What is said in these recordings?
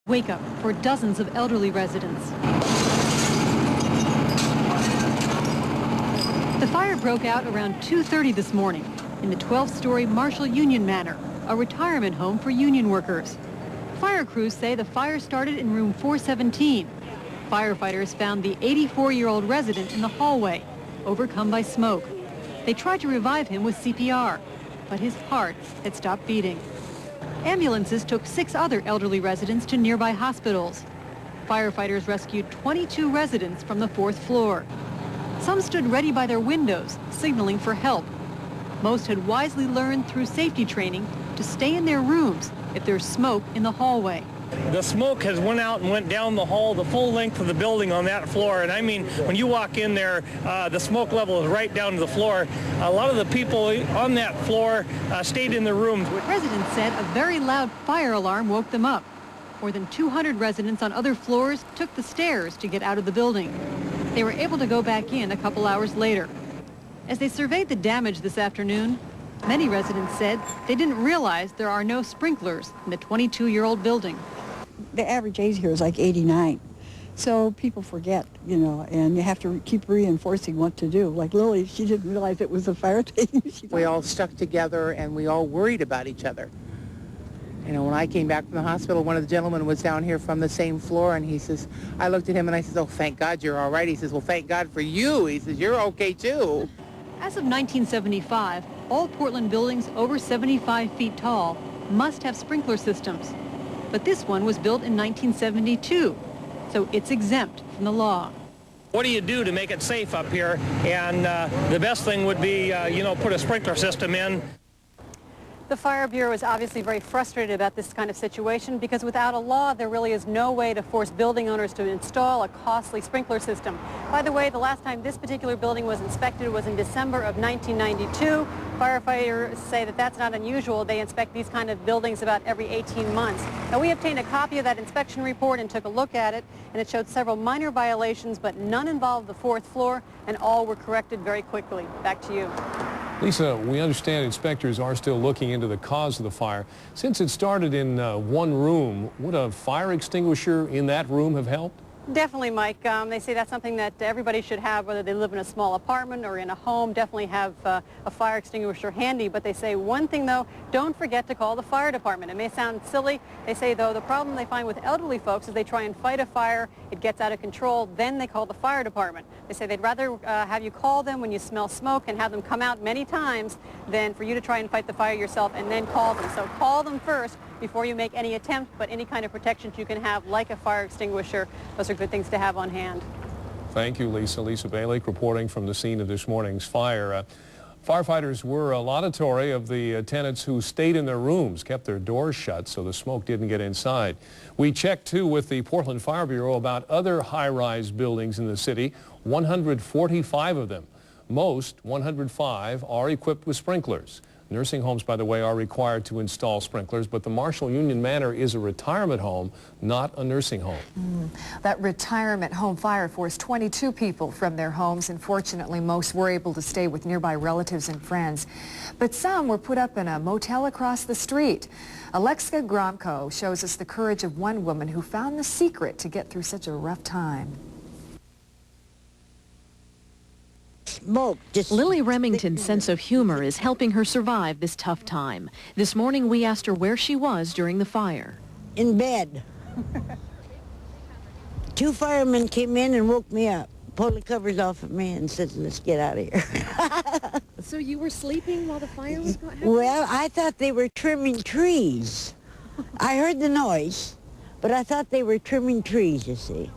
Wake up for dozens of elderly residents. The fire broke out around 2:30 this morning in the 12-story Marshall Union Manor, a retirement home for union workers. Fire crews say the fire started in room 417. Firefighters found the 84-year-old resident in the hallway, overcome by smoke. They tried to revive him with CPR, but his heart had stopped beating. Ambulances took 6 other elderly residents to nearby hospitals. Firefighters rescued 22 residents from the 4th floor. Some stood ready by their windows, signaling for help. Most had wisely learned through safety training to stay in their rooms if there's smoke in the hallway. The smoke has went out and went down the hall the full length of the building on that floor. And I mean, when you walk in there, the smoke level is right down to the floor. A lot of the people on that floor stayed in their rooms. Residents said a very loud fire alarm woke them up. More than 200 residents on other floors took the stairs to get out of the building. They were able to go back in a couple hours later. As they surveyed the damage this afternoon, many residents said they didn't realize there are no sprinklers in the 22-year-old building. The average age here is like 89. So people forget, you know, and you have to keep reinforcing what to do. Like Lily, she didn't realize it was a fire thing. We all stuck together and we all worried about each other. You know, when I came back from the hospital, one of the gentlemen was down here from the same floor, and he says, I looked at him and I said, oh, thank God you're all right. He says, well, thank God for you. He says, you're okay too. As of 1975, all Portland buildings over 75 feet tall must have sprinkler systems. But this one was built in 1972, so it's exempt from the law. What do you do to make it safe up here? And the best thing would be, you know, put a sprinkler system in. The Fire Bureau is obviously very frustrated about this kind of situation because without a law, there really is no way to force building owners to install a costly sprinkler system. By the way, the last time this particular building was inspected was in December of 1992. Firefighters say that that's not unusual. They inspect these kind of buildings about every 18 months. Now, we obtained a copy of that inspection report and took a look at it, and it showed several minor violations, but none involved the 4th floor, and all were corrected very quickly. Back to you. Lisa, we understand inspectors are still looking into the cause of the fire. Since it started in one room, would a fire extinguisher in that room have helped? Definitely, Mike. They say that's something that everybody should have, whether they live in a small apartment or in a home. Definitely have a fire extinguisher handy. But they say one thing, though, don't forget to call the fire department. It may sound silly. They say, though, the problem they find with elderly folks is they try and fight a fire. It gets out of control. Then they call the fire department. They say they'd rather have you call them when you smell smoke and have them come out many times than for you to try and fight the fire yourself and then call them. So call them first before you make any attempt, but any kind of protections you can have, like a fire extinguisher, those are good things to have on hand. Thank you, Lisa. Lisa Balick reporting from the scene of this morning's fire. Firefighters were laudatory of the tenants who stayed in their rooms, kept their doors shut so the smoke didn't get inside. We checked, too, with the Portland Fire Bureau about other high-rise buildings in the city, 145 of them. Most, 105, are equipped with sprinklers. Nursing homes, by the way, are required to install sprinklers, but the Marshall Union Manor is a retirement home, not a nursing home. That retirement home fire forced 22 people from their homes, and fortunately most were able to stay with nearby relatives and friends. But some were put up in a motel across the street. Alexa Gromko shows us the courage of one woman who found the secret to get through such a rough time. Lily Remington's sense of humor is helping her survive this tough time. This morning we asked her where she was during the fire. In bed. 2 firemen came in and woke me up, pulled the covers off of me and said, let's get out of here. So you were sleeping while the fire was happening? Well, I thought they were trimming trees. I heard the noise, but I thought they were trimming trees, you see.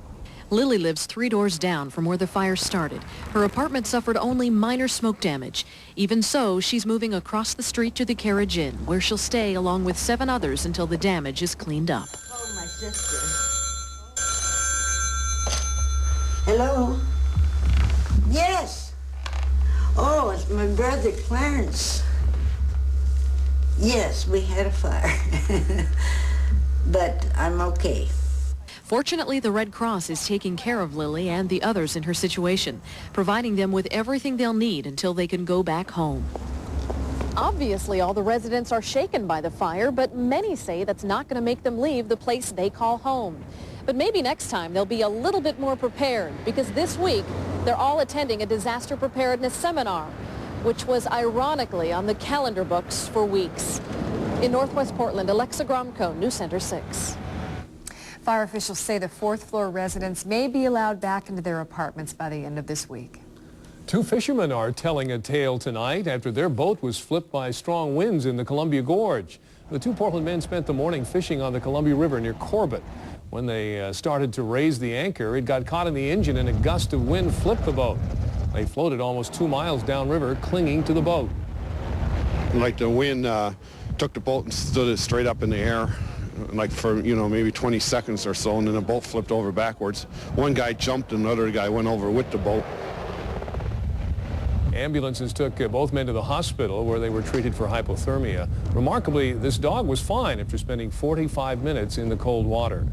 Lily lives 3 doors down from where the fire started. Her apartment suffered only minor smoke damage. Even so, she's moving across the street to the Carriage Inn, where she'll stay along with 7 others until the damage is cleaned up. Oh, my sister. Hello? Yes. Oh, it's my brother Clarence. Yes, we had a fire. But I'm okay. Fortunately, the Red Cross is taking care of Lily and the others in her situation, providing them with everything they'll need until they can go back home. Obviously, all the residents are shaken by the fire, but many say that's not going to make them leave the place they call home. But maybe next time they'll be a little bit more prepared, because this week they're all attending a disaster preparedness seminar, which was ironically on the calendar books for weeks. In Northwest Portland, Alexa Gromko, NewsCenter 6. Fire officials say the fourth-floor residents may be allowed back into their apartments by the end of this week. 2 fishermen are telling a tale tonight after their boat was flipped by strong winds in the Columbia Gorge. The 2 Portland men spent the morning fishing on the Columbia River near Corbett. When they started to raise the anchor, it got caught in the engine and a gust of wind flipped the boat. They floated almost 2 miles downriver, clinging to the boat. Like the wind took the boat and stood it straight up in the air, like for, maybe 20 seconds or so, and then the boat flipped over backwards. One guy jumped and the other guy went over with the boat. Ambulances took both men to the hospital where they were treated for hypothermia. Remarkably, this dog was fine after spending 45 minutes in the cold water.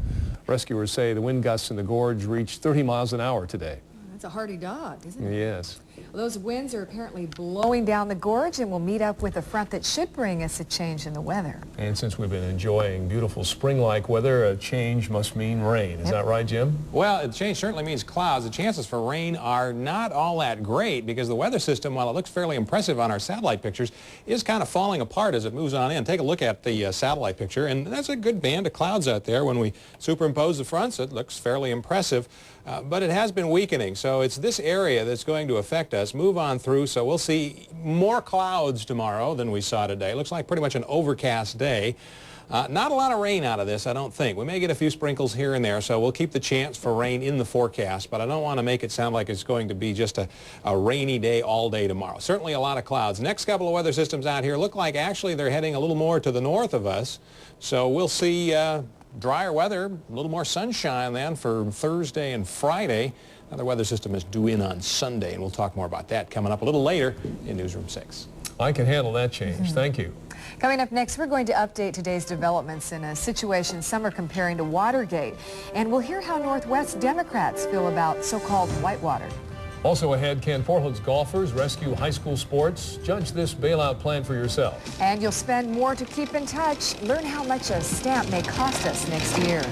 Rescuers say the wind gusts in the gorge reached 30 miles an hour today. That's a hardy dog, isn't it? Yes. Well, those winds are apparently blowing down the gorge, and we'll meet up with a front that should bring us a change in the weather. And since we've been enjoying beautiful spring-like weather, a change must mean rain. Is that right, Jim? Well, a change certainly means clouds. The chances for rain are not all that great because the weather system, while it looks fairly impressive on our satellite pictures, is kind of falling apart as it moves on in. Take a look at the satellite picture, and that's a good band of clouds out there. When we superimpose the fronts, it looks fairly impressive. But it has been weakening, so it's this area that's going to affect us. Move on through, so we'll see more clouds tomorrow than we saw today. Looks like pretty much an overcast day. Not a lot of rain out of this, I don't think. We may get a few sprinkles here and there, so we'll keep the chance for rain in the forecast, but I don't want to make it sound like it's going to be just a rainy day all day tomorrow. Certainly a lot of clouds. Next couple of weather systems out here look like actually they're heading a little more to the north of us, so we'll see drier weather, a little more sunshine then for Thursday and Friday. Another weather system is due in on Sunday, and we'll talk more about that coming up a little later in Newsroom 6. I can handle that change. Thank you. Coming up next, we're going to update today's developments in a situation some are comparing to Watergate. And we'll hear how Northwest Democrats feel about so-called whitewater. Also ahead, can Portland's golfers rescue high school sports? Judge this bailout plan for yourself. And you'll spend more to keep in touch. Learn how much a stamp may cost us next year.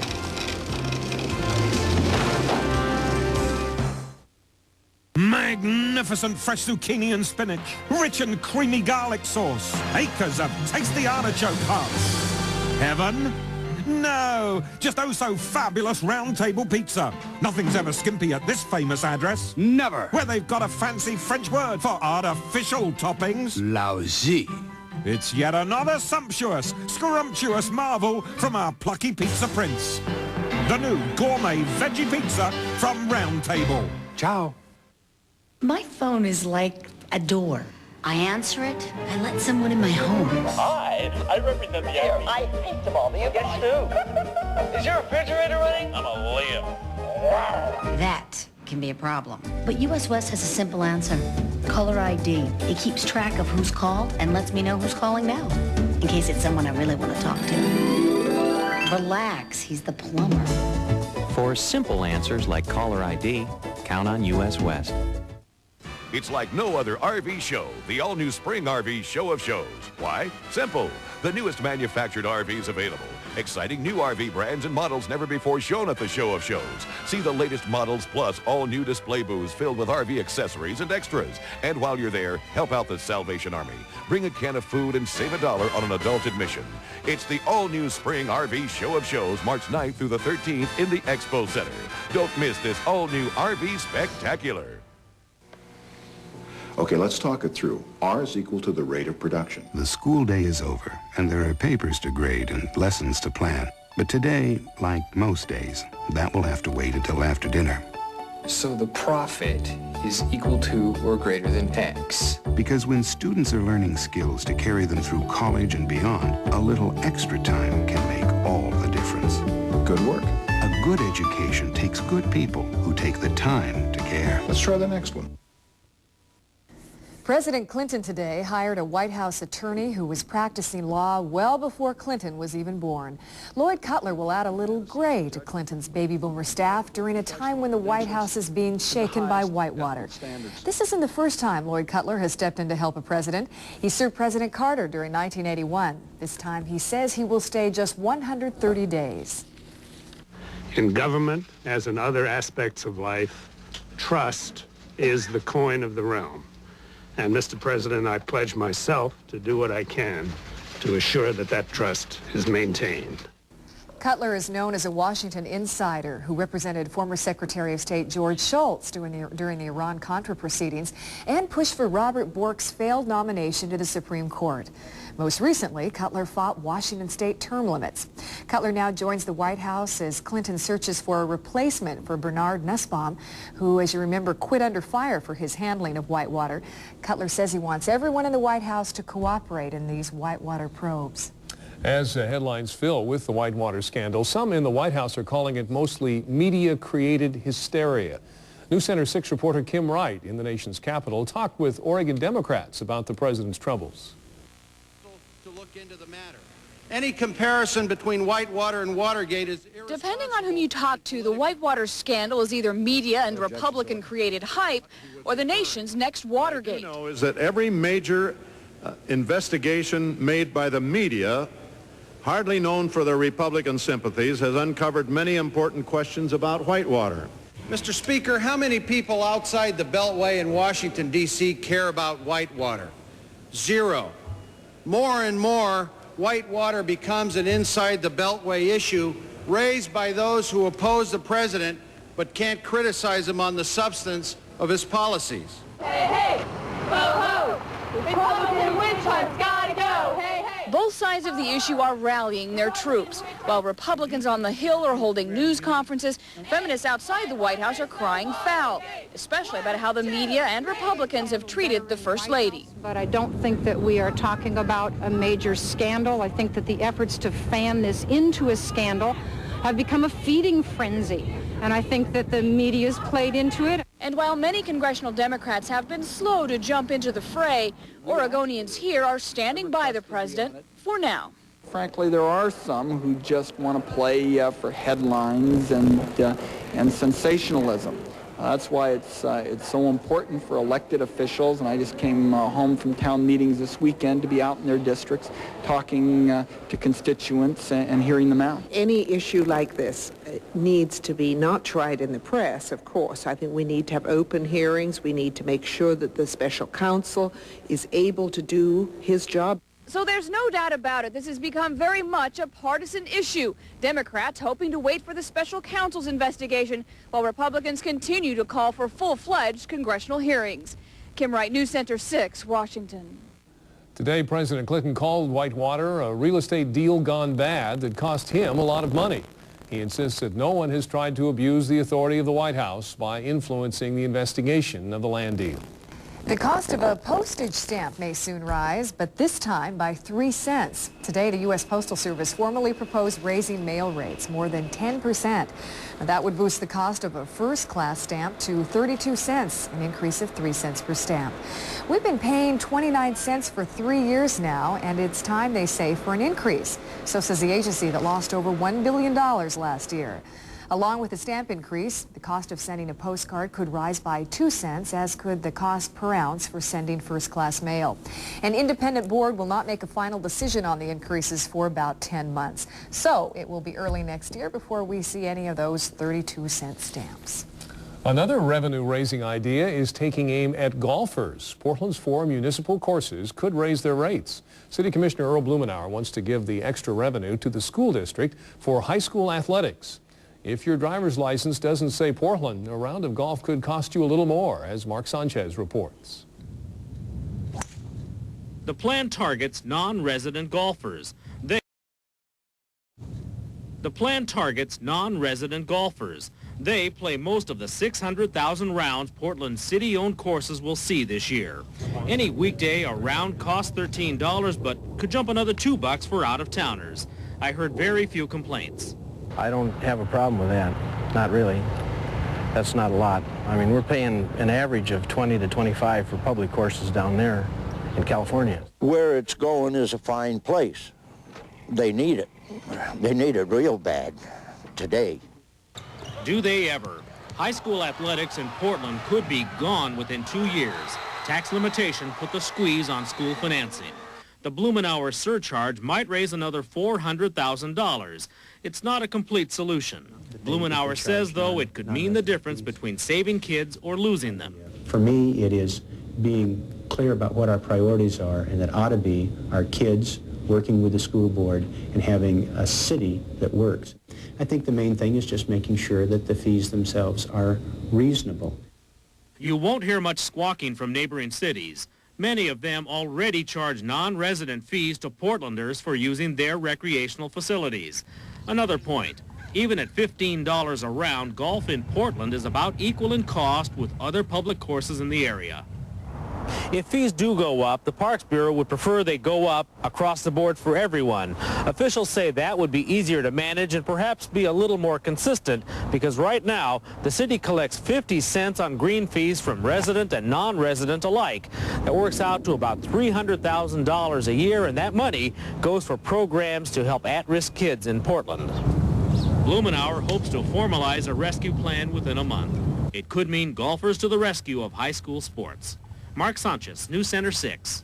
Magnificent fresh zucchini and spinach, rich and creamy garlic sauce, acres of tasty artichoke hearts. Heaven? No, just oh so fabulous round table pizza. Nothing's ever skimpy at this famous address. Never. Where they've got a fancy French word for artificial toppings. Lousy. It's yet another sumptuous, scrumptious marvel from our plucky pizza prince. The new gourmet veggie pizza from Round Table. Ciao. My phone is like a door. I answer it, I let someone in my home. Hi, I represent the Army. I hate them all. The yes, too. Is your refrigerator running? I'm a Leo. That can be a problem. But US West has a simple answer. Caller ID. It keeps track of who's called and lets me know who's calling now, in case it's someone I really want to talk to. Relax, he's the plumber. For simple answers like caller ID, count on US West. It's like no other RV show, the all-new Spring RV Show of Shows. Why? Simple. The newest manufactured RVs available. Exciting new RV brands and models never before shown at the Show of Shows. See the latest models plus all new display booths filled with RV accessories and extras. And while you're there, help out the Salvation Army. Bring a can of food and save $1 on an adult admission. It's the all-new Spring RV Show of Shows, March 9th through the 13th in the Expo Center. Don't miss this all-new RV spectacular. Okay, let's talk it through. R is equal to the rate of production. The school day is over, and there are papers to grade and lessons to plan. But today, like most days, that will have to wait until after dinner. So the profit is equal to or greater than X. Because when students are learning skills to carry them through college and beyond, a little extra time can make all the difference. Good work. A good education takes good people who take the time to care. Let's try the next one. President Clinton today hired a White House attorney who was practicing law well before Clinton was even born. Lloyd Cutler will add a little gray to Clinton's baby boomer staff during a time when the White House is being shaken by whitewater. This isn't the first time Lloyd Cutler has stepped in to help a president. He served President Carter during 1981. This time he says he will stay just 130 days. In government, as in other aspects of life, trust is the coin of the realm. And, Mr. President, I pledge myself to do what I can to assure that that trust is maintained. Cutler is known as a Washington insider who represented former Secretary of State George Shultz during the Iran-Contra proceedings and pushed for Robert Bork's failed nomination to the Supreme Court. Most recently, Cutler fought Washington state term limits. Cutler now joins the White House as Clinton searches for a replacement for Bernard Nussbaum, who, as you remember, quit under fire for his handling of whitewater. Cutler says he wants everyone in the White House to cooperate in these whitewater probes. As headlines fill with the whitewater scandal, some in the White House are calling it mostly media-created hysteria. NewsCenter 6 reporter Kim Wright in the nation's capital talked with Oregon Democrats about the president's troubles. To look into the matter. Any comparison between Whitewater and Watergate is irresponsible. Depending on whom you talk to, the Whitewater scandal is either media and Republican-created hype or the nation's next Watergate. What you know is that every major investigation made by the media, hardly known for their Republican sympathies, has uncovered many important questions about Whitewater. Mr. Speaker, how many people outside the Beltway in Washington, D.C. care about Whitewater? Zero. More and more, Whitewater becomes an inside the Beltway issue raised by those who oppose the president but can't criticize him on the substance of his policies. Hey, hey, ho-ho, Republican witch hunt's gotta go, hey, hey. Both sides of the issue are rallying their troops. While Republicans on the Hill are holding news conferences, feminists outside the White House are crying foul, especially about how the media and Republicans have treated the First Lady. But I don't think that we are talking about a major scandal. I think that the efforts to fan this into a scandal have become a feeding frenzy. And I think that the media's played into it. And while many congressional Democrats have been slow to jump into the fray, Oregonians here are standing by the president for now. Frankly, there are some who just want to play for headlines and sensationalism. That's why it's so important for elected officials, and I just came home from town meetings this weekend to be out in their districts talking to constituents and hearing them out. Any issue like this needs to be not tried in the press, of course. I think we need to have open hearings. We need to make sure that the special counsel is able to do his job. So there's no doubt about it. This has become very much a partisan issue. Democrats hoping to wait for the special counsel's investigation, while Republicans continue to call for full-fledged congressional hearings. Kim Wright, NewsCenter 6, Washington. Today, President Clinton called Whitewater a real estate deal gone bad that cost him a lot of money. He insists that no one has tried to abuse the authority of the White House by influencing the investigation of the land deal. The cost of a postage stamp may soon rise, but this time by 3 cents. Today, the U.S. Postal Service formally proposed raising mail rates more than 10%. That would boost the cost of a first-class stamp to 32 cents, an increase of 3 cents per stamp. We've been paying 29 cents for 3 years now, and it's time, they say, for an increase. So says the agency that lost over $1 billion last year. Along with the stamp increase, the cost of sending a postcard could rise by 2 cents, as could the cost per ounce for sending first-class mail. An independent board will not make a final decision on the increases for about 10 months. So it will be early next year before we see any of those 32-cent stamps. Another revenue-raising idea is taking aim at golfers. Portland's 4 municipal courses could raise their rates. City Commissioner Earl Blumenauer wants to give the extra revenue to the school district for high school athletics. If your driver's license doesn't say Portland, a round of golf could cost you a little more, as Mark Sanchez reports. The plan targets non-resident golfers. The plan targets non-resident golfers. They play most of the 600,000 rounds Portland city-owned courses will see this year. Any weekday, a round costs $13, but could jump another $2 for out-of-towners. I heard very few complaints. I don't have a problem with that, not really. That's not a lot. I mean, we're paying an average of 20 to 25 for public courses down there in California. Where it's going is a fine place. They need it. They need it real bad today. Do they ever? High school athletics in Portland could be gone within 2 years. Tax limitation put the squeeze on school financing. The Blumenauer surcharge might raise another $400,000. It's not a complete solution. Blumenauer says, though, it could mean the difference between saving kids or losing them. For me, it is being clear about what our priorities are, and that ought to be our kids working with the school board and having a city that works. I think the main thing is just making sure that the fees themselves are reasonable. You won't hear much squawking from neighboring cities. Many of them already charge non-resident fees to Portlanders for using their recreational facilities. Another point, even at $15 a round, golf in Portland is about equal in cost with other public courses in the area. If fees do go up, the Parks Bureau would prefer they go up across the board for everyone. Officials say that would be easier to manage and perhaps be a little more consistent, because right now the city collects 50 cents on green fees from resident and non-resident alike. That works out to about $300,000 a year, and that money goes for programs to help at-risk kids in Portland. Blumenauer hopes to formalize a rescue plan within a month. It could mean golfers to the rescue of high school sports. Mark Sanchez, NewsCenter 6.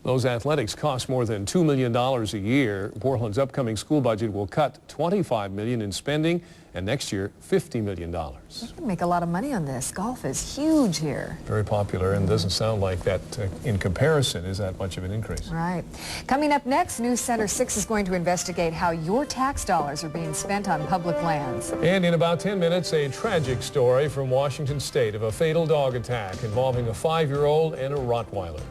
Those athletics cost more than $2 million a year. Portland's upcoming school budget will cut $25 million in spending, and next year, $50 million. You can make a lot of money on this. Golf is huge here. Very popular, and doesn't sound like that, in comparison, is that much of an increase. Right. Coming up next, NewsCenter 6 is going to investigate how your tax dollars are being spent on public lands. And in about 10 minutes, a tragic story from Washington State of a fatal dog attack involving a 5-year-old and a Rottweiler.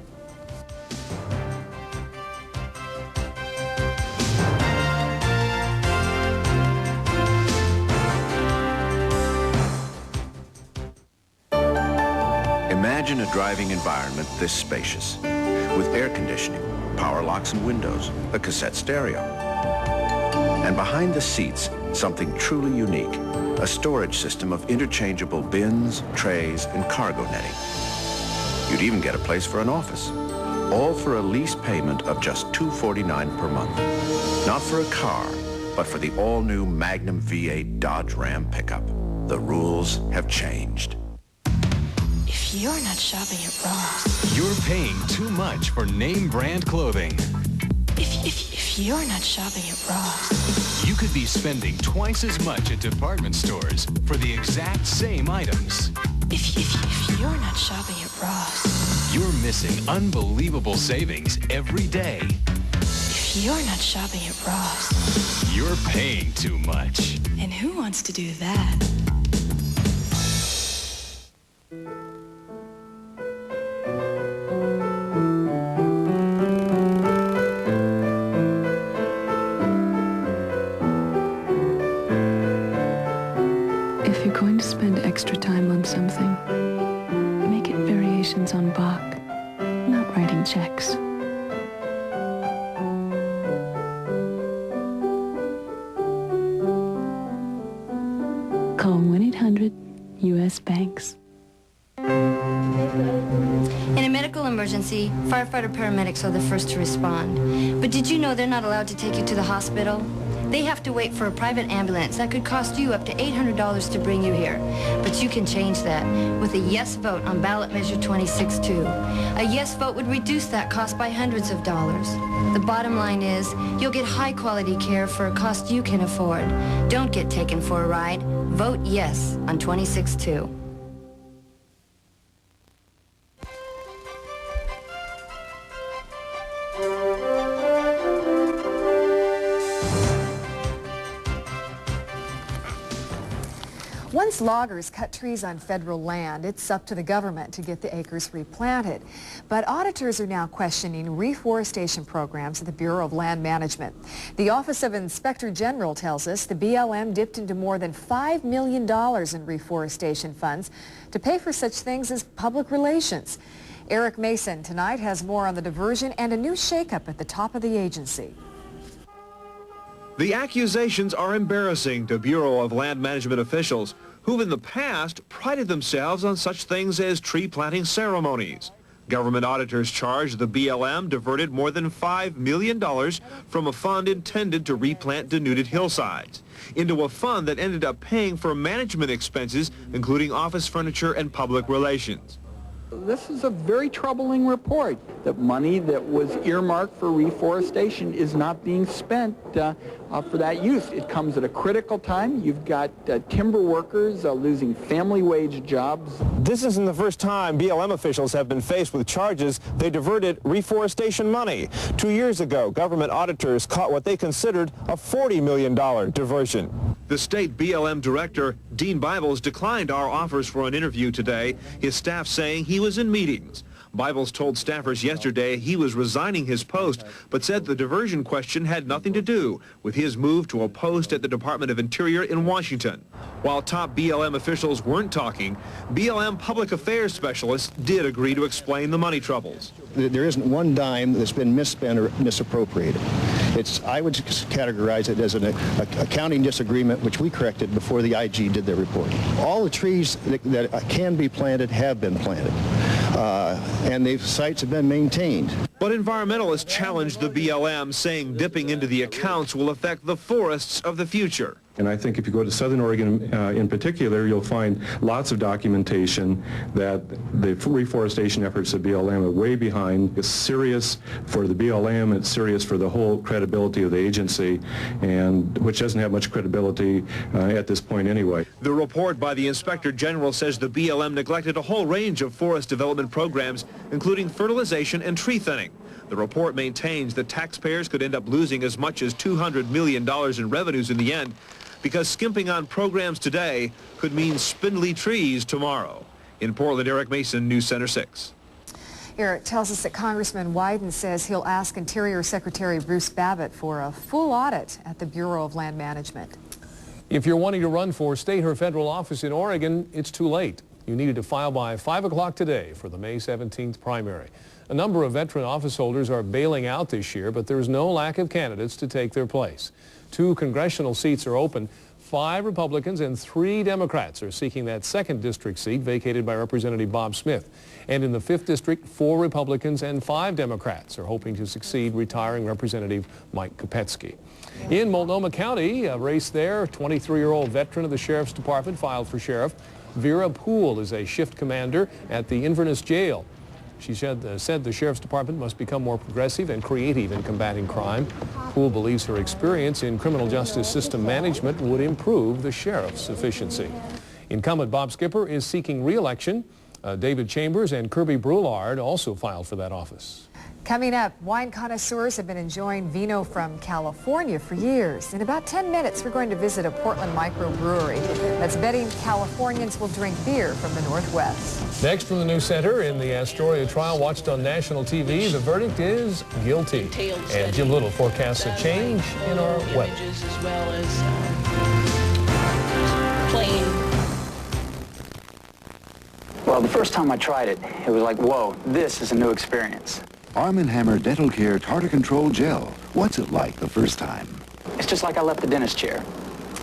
Imagine a driving environment this spacious, with air conditioning, power locks and windows, a cassette stereo. And behind the seats, something truly unique, a storage system of interchangeable bins, trays, and cargo netting. You'd even get a place for an office, all for a lease payment of just $249 per month. Not for a car, but for the all-new Magnum V8 Dodge Ram pickup. The rules have changed. If you're not shopping at Ross, you're paying too much for name brand clothing. If you're not shopping at Ross, you could be spending twice as much at department stores for the exact same items. If you're not shopping at Ross, you're missing unbelievable savings every day. If you're not shopping at Ross, you're paying too much. And who wants to do that? If you're going to spend extra time on something, make it variations on Bach, not writing checks. Call 1-800-US Banks. In a medical emergency, firefighter paramedics are the first to respond. But did you know they're not allowed to take you to the hospital? They have to wait for a private ambulance that could cost you up to $800 to bring you here. But you can change that with a yes vote on ballot measure 26-2. A yes vote would reduce that cost by hundreds of dollars. The bottom line is, you'll get high quality care for a cost you can afford. Don't get taken for a ride. Vote yes on 26-2. Once loggers cut trees on federal land, it's up to the government to get the acres replanted. But auditors are now questioning reforestation programs at the Bureau of Land Management. The Office of Inspector General tells us the BLM dipped into more than $5 million in reforestation funds to pay for such things as public relations. Eric Mason tonight has more on the diversion and a new shakeup at the top of the agency. The accusations are embarrassing to Bureau of Land Management officials who've in the past prided themselves on such things as tree planting ceremonies. Government auditors charged the BLM diverted more than $5 million from a fund intended to replant denuded hillsides into a fund that ended up paying for management expenses, including office furniture and public relations. This is a very troubling report, that money that was earmarked for reforestation is not being spent for that use. It comes at a critical time. You've got timber workers losing family wage jobs. This isn't the first time BLM officials have been faced with charges they diverted reforestation money. 2 years ago, government auditors caught what they considered a $40 million diversion. The state BLM director, Dean Bibles, declined our offers for an interview today, his staff saying he was in meetings. Bibles told staffers yesterday he was resigning his post, but said the diversion question had nothing to do with his move to a post at the Department of Interior in Washington. While top BLM officials weren't talking, BLM public affairs specialists did agree to explain the money troubles. There isn't one dime that's been misspent or misappropriated. I would categorize it as an accounting disagreement, which we corrected before the IG did their report. All the trees that can be planted have been planted, and the sites have been maintained. But environmentalists challenged the BLM, saying dipping into the accounts will affect the forests of the future. And I think if you go to Southern Oregon in particular, you'll find lots of documentation that the reforestation efforts of BLM are way behind. It's serious for the BLM, it's serious for the whole credibility of the agency, and which doesn't have much credibility at this point anyway. The report by the Inspector General says the BLM neglected a whole range of forest development programs, including fertilization and tree thinning. The report maintains that taxpayers could end up losing as much as $200 million in revenues in the end, because skimping on programs today could mean spindly trees tomorrow. In Portland, Eric Mason, News Center 6. Eric tells us that Congressman Wyden says he'll ask Interior Secretary Bruce Babbitt for a full audit at the Bureau of Land Management. If you're wanting to run for state or federal office in Oregon, it's too late. You needed to file by 5 o'clock today for the May 17th primary. A number of veteran office holders are bailing out this year, but there's no lack of candidates to take their place. 2 congressional seats are open. 5 Republicans and 3 Democrats are seeking that 2nd district seat vacated by Representative Bob Smith. And in the 5th district, 4 Republicans and 5 Democrats are hoping to succeed retiring Representative Mike Kopetsky. In Multnomah County, a race there, 23-year-old veteran of the Sheriff's Department filed for sheriff. Vera Poole is a shift commander at the Inverness Jail. She said the Sheriff's Department must become more progressive and creative in combating crime. Poole believes her experience in criminal justice system management would improve the sheriff's efficiency. Incumbent Bob Skipper is seeking re-election. David Chambers and Kirby Brulard also filed for that office. Coming up, wine connoisseurs have been enjoying vino from California for years. In about 10 minutes, we're going to visit a Portland microbrewery that's betting Californians will drink beer from the Northwest. Next from the News Center, in the Astoria trial watched on national TV, the verdict is guilty. And Jim Little forecasts a change in our weather. As well as plain. Well, the first time I tried it, it was like, whoa, this is a new experience. Arm & Hammer Dental Care Tartar Control Gel. What's it like the first time? It's just like I left the dentist chair.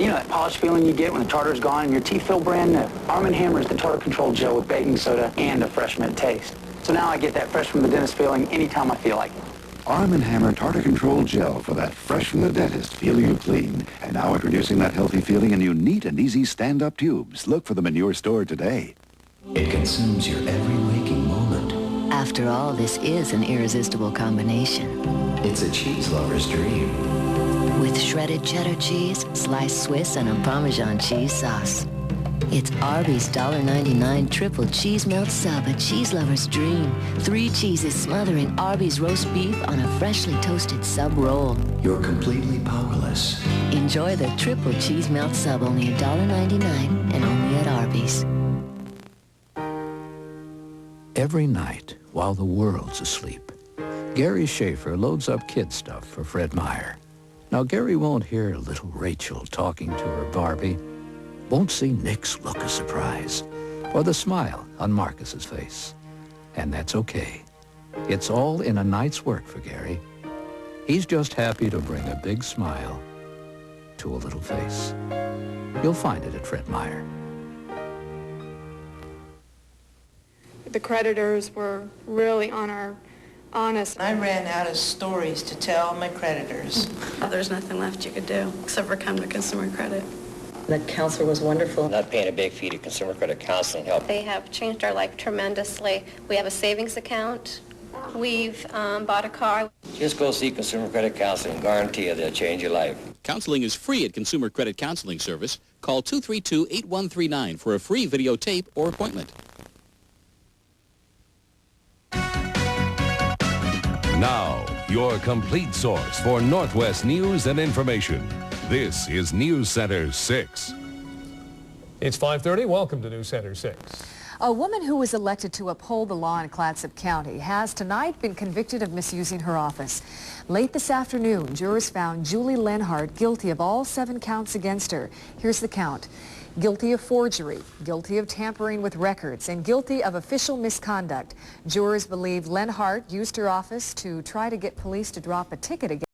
You know that polished feeling you get when the tartar's gone and your teeth feel brand new? Arm & Hammer is the tartar control gel with baking soda and a fresh mint taste. So now I get that fresh from the dentist feeling anytime I feel like it. Arm & Hammer Tartar Control Gel for that fresh from the dentist feeling you clean. And now introducing that healthy feeling in new neat and easy stand-up tubes. Look for them in your store today. It consumes your every waking moment. After all, this is an irresistible combination. It's a cheese lover's dream. With shredded cheddar cheese, sliced Swiss, and a Parmesan cheese sauce. It's Arby's $1.99 triple cheese melt sub, a cheese lover's dream. 3 cheeses smothering Arby's roast beef on a freshly toasted sub roll. You're completely powerless. Enjoy the triple cheese melt sub, only $1.99 and only at Arby's. Every night, while the world's asleep, Gary Schaefer loads up kid stuff for Fred Meyer. Now, Gary won't hear little Rachel talking to her Barbie, won't see Nick's look of surprise, or the smile on Marcus's face. And that's okay. It's all in a night's work for Gary. He's just happy to bring a big smile to a little face. You'll find it at Fred Meyer. The creditors were really on us. I ran out of stories to tell my creditors. There's nothing left you could do except for come to Consumer Credit. That counselor was wonderful. Not paying a big fee to Consumer Credit Counseling help. They have changed our life tremendously. We have a savings account. We've bought a car. Just go see Consumer Credit Counseling. Guarantee you they'll change your life. Counseling is free at Consumer Credit Counseling Service. Call 232-8139 for a free videotape or appointment. Now, your complete source for Northwest news and information. This is News Center 6. It's 5:30. Welcome to News Center 6. A woman who was elected to uphold the law in Clatsop County has tonight been convicted of misusing her office. Late this afternoon, jurors found Julie Lenhart guilty of all 7 counts against her. Here's the count. Guilty of forgery, guilty of tampering with records, and guilty of official misconduct. Jurors believe Lenhart used her office to try to get police to drop a ticket against